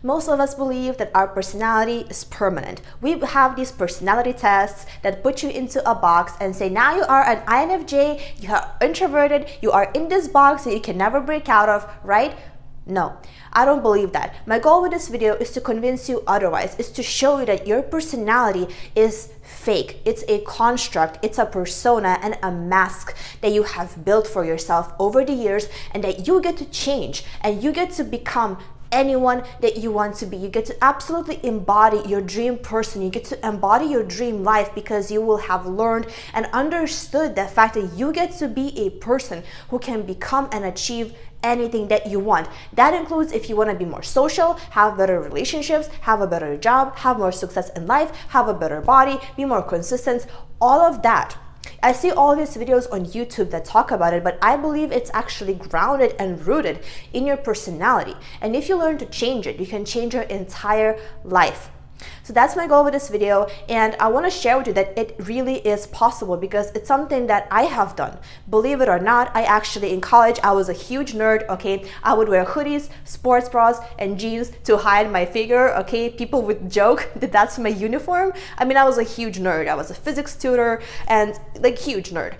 Most of us believe that our personality is permanent. We have these personality tests that put you into a box and say, now you are an INFJ, you are introverted, you are in this box that you can never break out of, right? No, I don't believe that. My goal with this video is to convince you otherwise, is to show you that your personality is fake. It's a construct, it's a persona and a mask that you have built for yourself over the years, and that you get to change and you get to become anyone that you want to be. You get to absolutely embody your dream person. You get to embody your dream life because you will have learned and understood the fact that you get to be a person who can become and achieve anything that you want. That includes if you want to be more social, have better relationships, have a better job, have more success in life, have a better body, be more consistent, all of that. I see all these videos on YouTube that talk about it, but I believe it's actually grounded and rooted in your personality. And if you learn to change it, you can change your entire life. So that's my goal with this video, and I want to share with you that it really is possible because it's something that I have done. Believe it or not, I actually, in college, I was a huge nerd, okay? I would wear hoodies, sports bras, and jeans to hide my figure, okay? People would joke that that's my uniform. I mean, I was a huge nerd. I was a physics tutor and like huge nerd.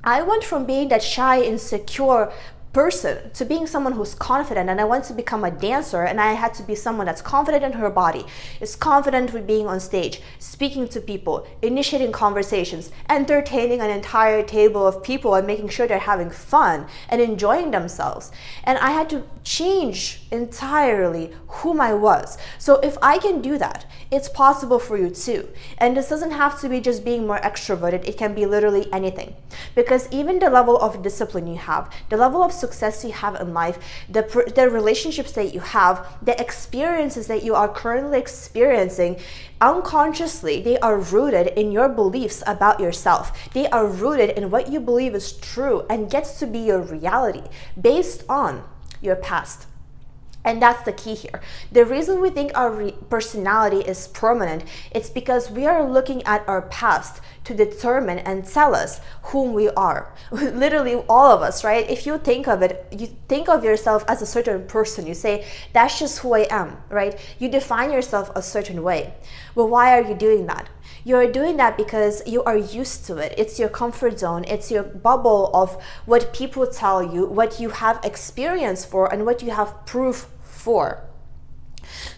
I went from being that shy, insecure person to being someone who's confident, and I want to become a dancer, and I had to be someone that's confident in her body, is confident with being on stage, speaking to people, initiating conversations, entertaining an entire table of people and making sure they're having fun and enjoying themselves. And I had to change entirely whom I was. So if I can do that, it's possible for you too. And this doesn't have to be just being more extroverted. It can be literally anything, because even the level of discipline you have, the level of success you have in life, the relationships that you have, the experiences that you are currently experiencing, unconsciously, they are rooted in your beliefs about yourself. They are rooted in what you believe is true and gets to be your reality based on your past. And that's the key here. The reason we think our personality is permanent, it's because we are looking at our past to determine and tell us whom we are. Literally all of us, right? If you think of it, you think of yourself as a certain person. You say, that's just who I am, right? You define yourself a certain way. Well, why are you doing that? You're doing that because you are used to it. It's your comfort zone. It's your bubble of what people tell you, what you have experience for, and what you have proof for.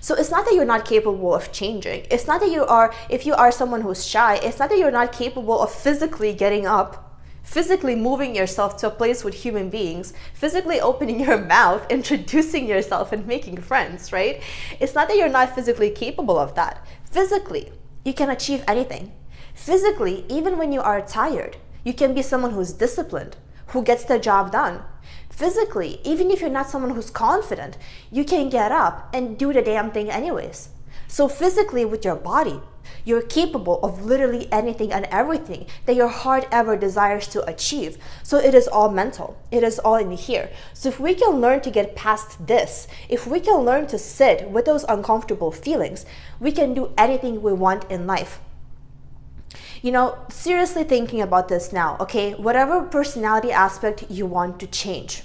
So it's not that you're not capable of changing. It's not that you are, if you are someone who's shy, it's not that you're not capable of physically getting up, physically moving yourself to a place with human beings, physically opening your mouth, introducing yourself and making friends, right? It's not that you're not physically capable of that. Physically, you can achieve anything. Physically, even when you are tired, you can be someone who's disciplined, who gets the job done. Physically, even if you're not someone who's confident, you can get up and do the damn thing anyways. So physically, with your body, you're capable of literally anything and everything that your heart ever desires to achieve. So it is all mental. It is all in here. So if we can learn to get past this, if we can learn to sit with those uncomfortable feelings, we can do anything we want in life. You know, seriously thinking about this now, okay? Whatever personality aspect you want to change,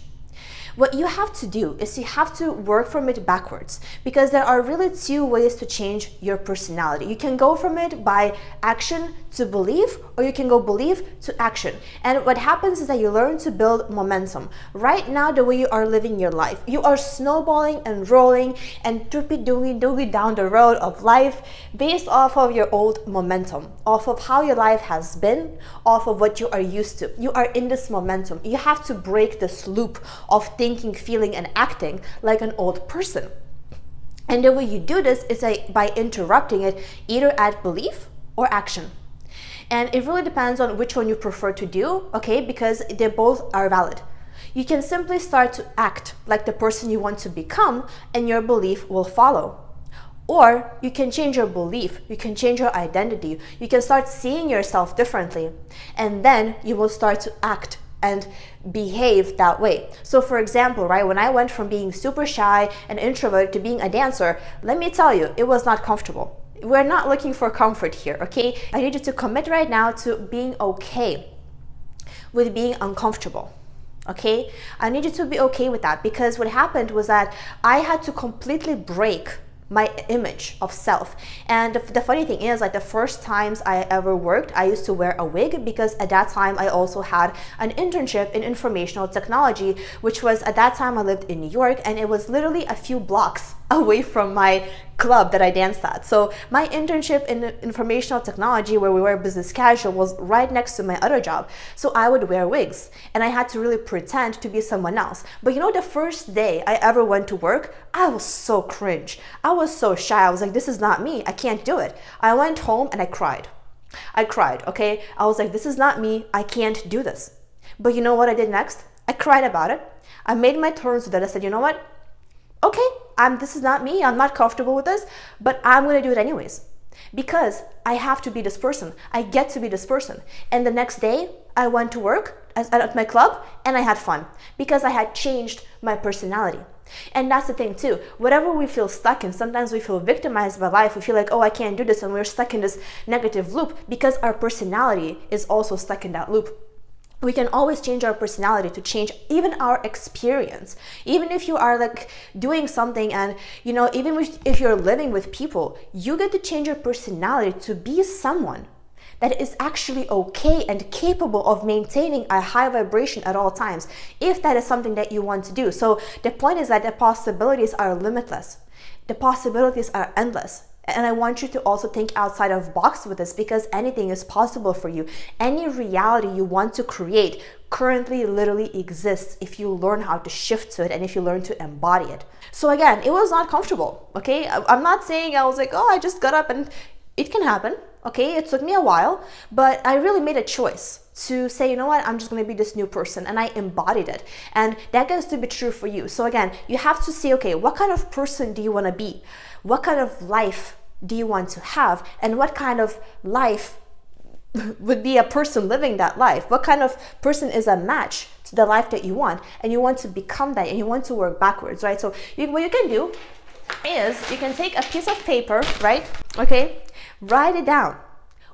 what you have to do is you have to work from it backwards, because there are really two ways to change your personality. You can go from it by action to belief, or you can go belief to action. And what happens is that you learn to build momentum. Right now, the way you are living your life, you are snowballing and rolling and doing down the road of life based off of your old momentum, off of how your life has been, off of what you are used to. You are in this momentum. You have to break this loop of thinking, feeling, and acting like an old person. And the way you do this is by interrupting it either at belief or action. And it really depends on which one you prefer to do, okay? Because they both are valid. You can simply start to act like the person you want to become, and your belief will follow. Or you can change your belief, you can change your identity, you can start seeing yourself differently, and then you will start to act and behave that way. So for example, right, when I went from being super shy and introvert to being a dancer, let me tell you, it was not comfortable. We're not looking for comfort here, okay? I need you to commit right now to being okay with being uncomfortable. Okay, I need you to be okay with that, because what happened was that I had to completely break my image of self. And the funny thing is, like, the first times I ever worked, I used to wear a wig, because at that time I also had an internship in informational technology, which was, at that time I lived in New York, and it was literally a few blocks away from my club that I danced at. So my internship in informational technology, where we wear business casual, was right next to my other job. So I would wear wigs, and I had to really pretend to be someone else. But you know, the first day I ever went to work, I was so cringe. I was so shy. I was like, this is not me. I can't do it. I went home and I cried. Okay? I was like, this is not me. I can't do this. But you know what I did next? I cried about it. I made my terms with it. I said, you know what? Okay, this is not me. I'm not comfortable with this, but I'm going to do it anyways, because I have to be this person. I get to be this person. And the next day I went to work at my club, and I had fun, because I had changed my personality. And that's the thing too. Whatever we feel stuck in, sometimes we feel victimized by life. We feel like, oh, I can't do this. And we're stuck in this negative loop, because our personality is also stuck in that loop. We can always change our personality to change even our experience. Even if you are like doing something, and you know, even if you're living with people, you get to change your personality to be someone that is actually okay and capable of maintaining a high vibration at all times, if that is something that you want to do. So the point is that the possibilities are limitless. The possibilities are endless. And I want you to also think outside of the box with this, because anything is possible for you. Any reality you want to create currently literally exists if you learn how to shift to it, and if you learn to embody it. So again, it was not comfortable, okay? I'm not saying I was like, oh, I just got up, and it can happen, okay? It took me a while, but I really made a choice to say, you know what, I'm just going to be this new person, and I embodied it. And that gets to be true for you. So again, you have to see, okay, what kind of person do you want to be? What kind of life do you want to have? And what kind of life would be a person living that life? What kind of person is a match to the life that you want? And you want to become that, and you want to work backwards, right? So what you can do is you can take a piece of paper, right? Okay, write it down.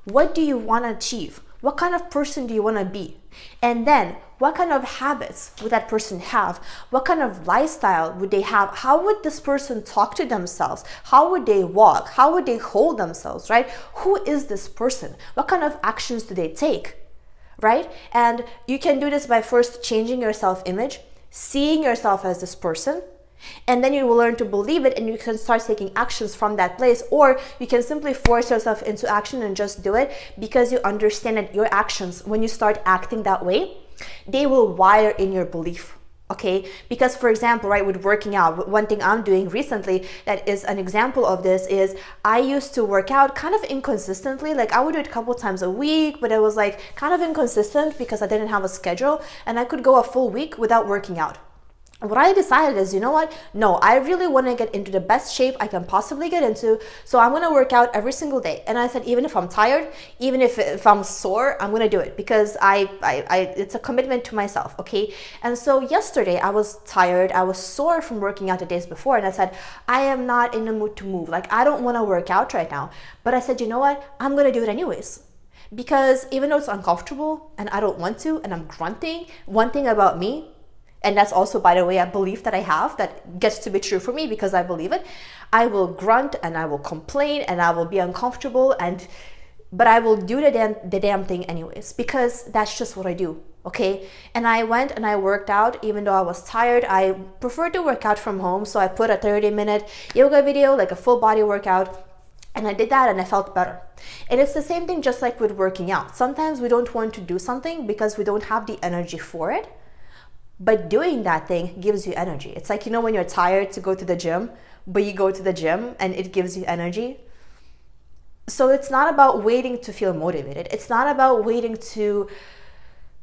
What do you want to achieve? What kind of person do you want to be? And then what kind of habits would that person have? What kind of lifestyle would they have? How would this person talk to themselves? How would they walk? How would they hold themselves, right? Who is this person? What kind of actions do they take, right? And you can do this by first changing your self-image, seeing yourself as this person, and then you will learn to believe it, and you can start taking actions from that place. Or you can simply force yourself into action and just do it, because you understand that your actions, when you start acting that way, they will wire in your belief. Okay, because for example, right, with working out, one thing I'm doing recently that is an example of this is I used to work out kind of inconsistently. Like I would do it a couple times a week, but it was like kind of inconsistent because I didn't have a schedule, and I could go a full week without working out. What I decided is, you know what? No, I really want to get into the best shape I can possibly get into. So I'm going to work out every single day. And I said, even if I'm tired, even if I'm sore, I'm going to do it, because it's a commitment to myself. Okay. And so yesterday I was tired. I was sore from working out the days before. And I said, I am not in the mood to move. Like, I don't want to work out right now. But I said, you know what? I'm going to do it anyways. Because even though it's uncomfortable and I don't want to, and I'm grunting, one thing about me, and that's also, by the way, a belief that I have that gets to be true for me because I believe it. I will grunt and I will complain and I will be uncomfortable, but I will do the damn thing anyways, because that's just what I do, okay? And I went and I worked out even though I was tired. I prefer to work out from home, so I put a 30-minute yoga video, like a full body workout, and I did that and I felt better. And it's the same thing just like with working out. Sometimes we don't want to do something because we don't have the energy for it. But doing that thing gives you energy. It's like, you know, when you're tired to go to the gym, but you go to the gym and it gives you energy. So it's not about waiting to feel motivated. It's not about waiting to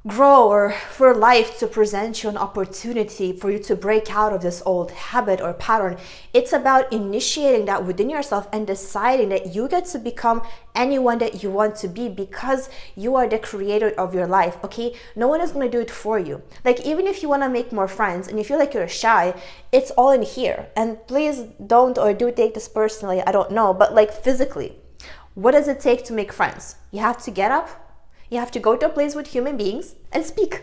grow or for life to present you an opportunity for you to break out of this old habit or pattern. It's about initiating that within yourself and deciding that you get to become anyone that you want to be, because you are the creator of your life, okay? No one is going to do it for you. Like, even if you want to make more friends and you feel like you're shy, it's all in here. And please don't, or do take this personally, I don't know, but like physically, what does it take to make friends? You have to get up. You have to go to a place with human beings and speak.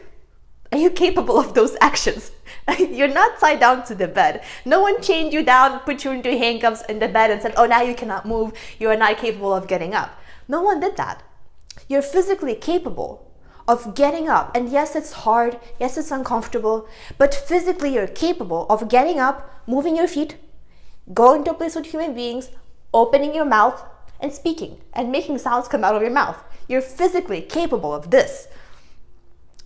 Are you capable of those actions? You're not tied down to the bed. No one chained you down, put you into handcuffs in the bed and said, oh, now you cannot move. You are not capable of getting up. No one did that. You're physically capable of getting up. And yes, it's hard. Yes, it's uncomfortable. But physically, you're capable of getting up, moving your feet, going to a place with human beings, opening your mouth, and speaking and making sounds come out of your mouth. You're physically capable of this.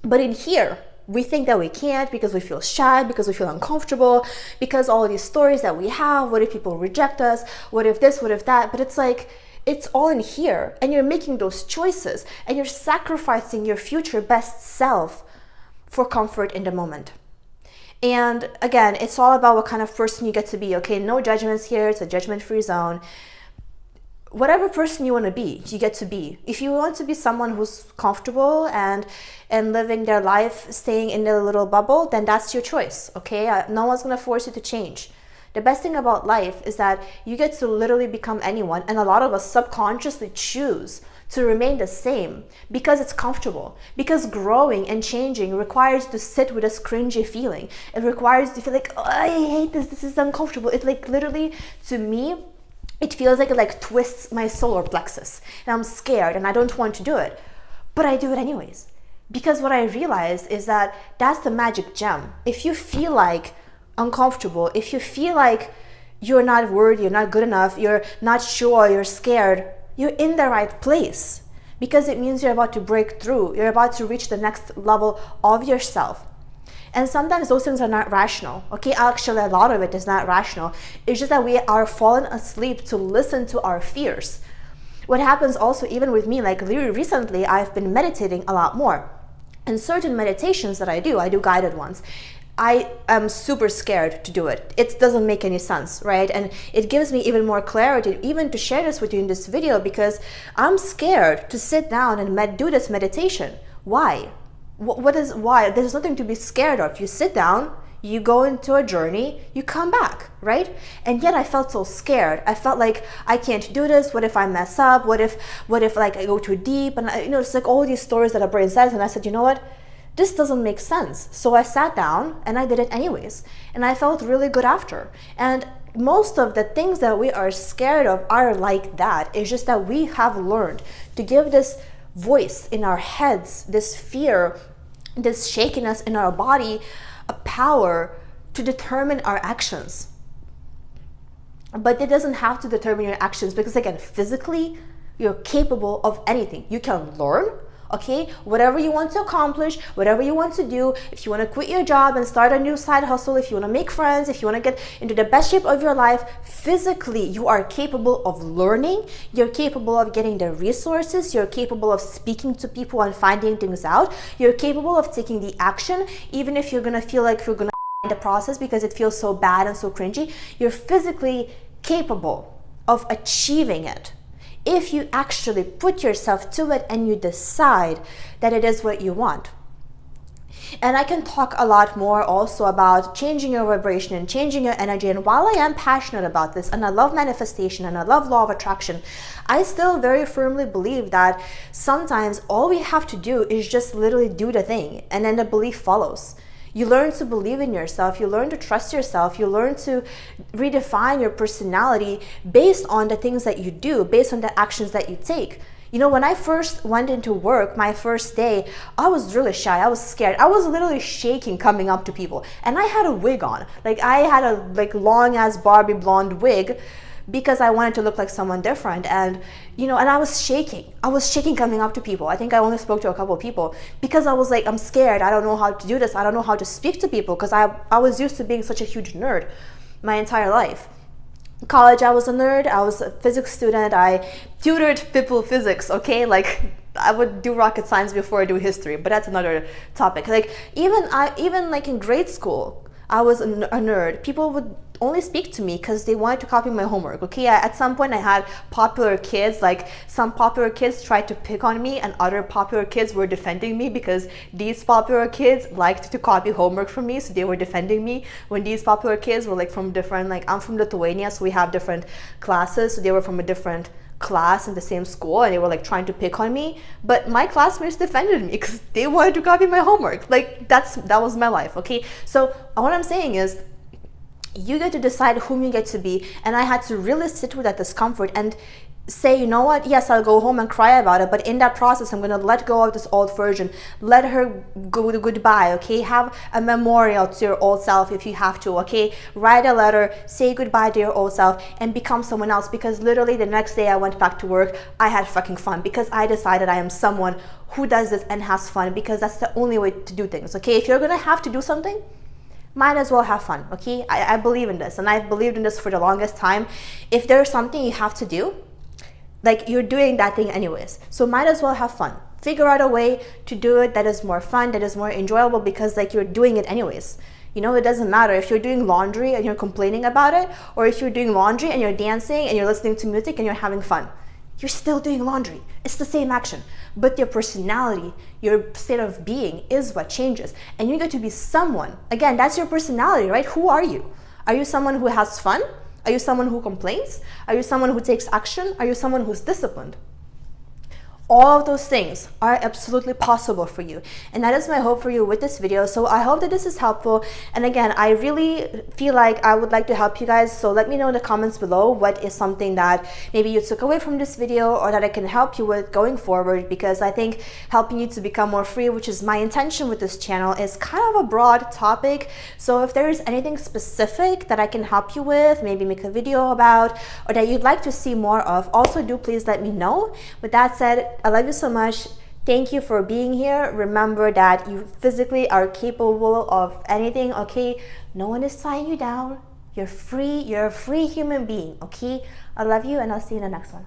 But in here, we think that we can't because we feel shy, because we feel uncomfortable, because all of these stories that we have, what if people reject us? What if this, what if that? But it's like, it's all in here, and you're making those choices, and you're sacrificing your future best self for comfort in the moment. And again, it's all about what kind of person you get to be, okay? No judgments here, it's a judgment-free zone. Whatever person you want to be, you get to be. If you want to be someone who's comfortable and living their life, staying in their little bubble, then that's your choice, okay? No one's going to force you to change. The best thing about life is that you get to literally become anyone, and a lot of us subconsciously choose to remain the same because it's comfortable, because growing and changing requires to sit with this cringy feeling. It requires to feel like, oh, I hate this is uncomfortable. It like literally, to me, it feels like it like twists my solar plexus, and I'm scared and I don't want to do it, but I do it anyways. Because what I realized is that that's the magic gem. If you feel like uncomfortable, if you feel like you're not worthy, you're not good enough, you're not sure, you're scared, you're in the right place, because it means you're about to break through, you're about to reach the next level of yourself. And sometimes those things are not rational, okay? Actually, a lot of it is not rational. It's just that we are falling asleep to listen to our fears. What happens also, even with me, like recently, I've been meditating a lot more. And certain meditations that I do guided ones. I am super scared to do it. It doesn't make any sense, right? And it gives me even more clarity, even to share this with you in this video, because I'm scared to sit down and do this meditation. Why? Why? There's nothing to be scared of. You sit down, you go into a journey, you come back, right? And yet I felt so scared. I felt like I can't do this. What if I mess up? What if like I go too deep? And it's like all these stories that our brain says. And I said, you know what? This doesn't make sense. So I sat down and I did it anyways. And I felt really good after. And most of the things that we are scared of are like that. It's just that we have learned to give this voice in our heads, this fear, this shakiness in our body, a power to determine our actions. But it doesn't have to determine your actions, because again, physically, you're capable of anything. You can learn, okay? Whatever you want to accomplish, whatever you want to do, if you want to quit your job and start a new side hustle, if you want to make friends, if you want to get into the best shape of your life, physically, you are capable of learning, you're capable of getting the resources, you're capable of speaking to people and finding things out, you're capable of taking the action, even if you're going to feel like you're going to in the process because it feels so bad and so cringy. You're physically capable of achieving it if you actually put yourself to it and you decide that it is what you want. And I can talk a lot more also about changing your vibration and changing your energy. And while I am passionate about this, and I love manifestation and I love law of attraction, I still very firmly believe that sometimes all we have to do is just literally do the thing, and then the belief follows. You learn to believe in yourself, you learn to trust yourself, you learn to redefine your personality based on the things that you do, based on the actions that you take. You know, when I first went into work, my first day, I was really shy, I was scared. I was literally shaking coming up to people. And I had a wig on. Like I had a long ass Barbie blonde wig because I wanted to look like someone different. And and I was shaking. I was shaking coming up to people. I think I only spoke to a couple of people because I was like, I'm scared. I don't know how to do this. I don't know how to speak to people because I was used to being such a huge nerd my entire life. In college, I was a nerd. I was a physics student. I tutored people physics, okay? Like I would do rocket science before I do history, but that's another topic. Like even like in grade school, I was a nerd. People would only speak to me because they wanted to copy my homework. Okay, at some point I had popular kids, like some popular kids tried to pick on me and other popular kids were defending me because these popular kids liked to copy homework from me, so they were defending me when these popular kids were like from different, like I'm from Lithuania, so we have different classes, so they were from a different class in the same school and they were like trying to pick on me, but my classmates defended me because they wanted to copy my homework. Like that was my life. Okay, so what I'm saying is you get to decide whom you get to be, and I had to really sit with that discomfort and say, you know what, yes, I'll go home and cry about it, but in that process I'm going to let go of this old version, let her go goodbye. Okay, have a memorial to your old self if you have to. Okay, write a letter, say goodbye to your old self and become someone else, because literally the next day I went back to work, I had fucking fun because I decided I am someone who does this and has fun, because that's the only way to do things. Okay, if you're going to have to do something, might as well have fun. Okay, I believe in this, and I've believed in this for the longest time. If there's something you have to do, like you're doing that thing anyways, so might as well have fun. Figure out a way to do it that is more fun, that is more enjoyable, because like you're doing it anyways. You know, it doesn't matter if you're doing laundry and you're complaining about it, or if you're doing laundry and you're dancing and you're listening to music and you're having fun. You're still doing laundry. It's the same action, but your personality, your state of being is what changes, and you get to be someone. Again, that's your personality, right? Who are you? Are you someone who has fun? Are you someone who complains? Are you someone who takes action? Are you someone who's disciplined? All of those things are absolutely possible for you, and that is my hope for you with this video. So I hope that this is helpful, and again, I really feel like I would like to help you guys, so let me know in the comments below what is something that maybe you took away from this video or that I can help you with going forward, because I think helping you to become more free, which is my intention with this channel, is kind of a broad topic. So if there is anything specific that I can help you with, maybe make a video about, or that you'd like to see more of, also do please let me know. With that said, I love you so much. Thank you for being here. Remember that you physically are capable of anything, okay? No one is tying you down. You're free. You're a free human being, okay? I love you, and I'll see you in the next one.